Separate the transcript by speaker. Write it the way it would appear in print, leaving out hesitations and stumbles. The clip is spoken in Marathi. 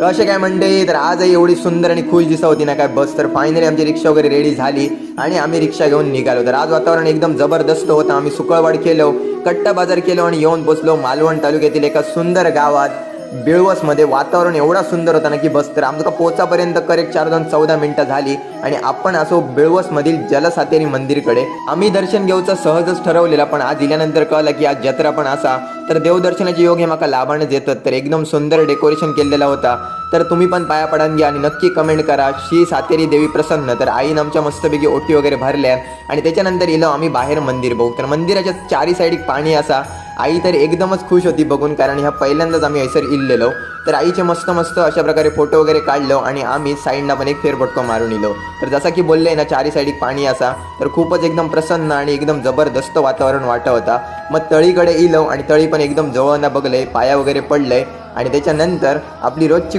Speaker 1: कसे काय म्हणते तर आजही एवढी सुंदर आणि खुश दिसत होती ना काय बस. तर फायनली आमची रिक्षा वगैरे रेडी झाली आणि आम्ही रिक्षा घेऊन निघालो. तर आज वातावरण एकदम जबरदस्त होतं. आम्ही सुकळवाड केलो, कट्टा बाजार केलो आणि येऊन पोचलो मालवण तालुक्यातील एका सुंदर गावात बेळवसमध्ये. वातावरण एवढा सुंदर होता ना की बस. तर आमचं पोचापर्यंत करेक्ट 4:14 मिनिटं झाली आणि आपण असो बेळवसमधील जलसातेरी मंदिरकडे. आम्ही दर्शन घेऊचं सहजच ठरवलेलं, पण आज दिल्यानंतर कळलं की आज जत्रा पण असा. तर देवदर्शनाचे योग हे माका लाभानच येतात. तर एकदम सुंदर डेकोरेशन केलेला होता. तर तुम्ही पण पाया पडान घ्या आणि नक्की कमेंट करा श्री सातेरी देवी प्रसन्न. तर आईनं आमच्या मस्तपैकी ओटी वगैरे भरल्या आणि त्याच्यानंतर इलो आम्ही बाहेर मंदिर बघू. तर मंदिराच्या चारी साईड पाणी असा. आई तर एकदमच खुश होती बघून, कारण ह्या पहिल्यांदाच आम्ही हैसर इल्लेलो. तर आईचे मस्त मस्त अशा प्रकारे फोटो वगैरे काढलो आणि आम्ही साईडला पण एक फेरफटको मारून इलो. तर जसा की बोलले ना चारी साईड पाणी असा. तर खूपच एकदम प्रसन्न आणि एकदम जबरदस्त वातावरण वाटत होता. मग तळीकडे इलो आणि तळी पण एकदम जवळनं बघलंय, पाया वगैरे पडलंय आणि त्याच्यानंतर आपली रोजची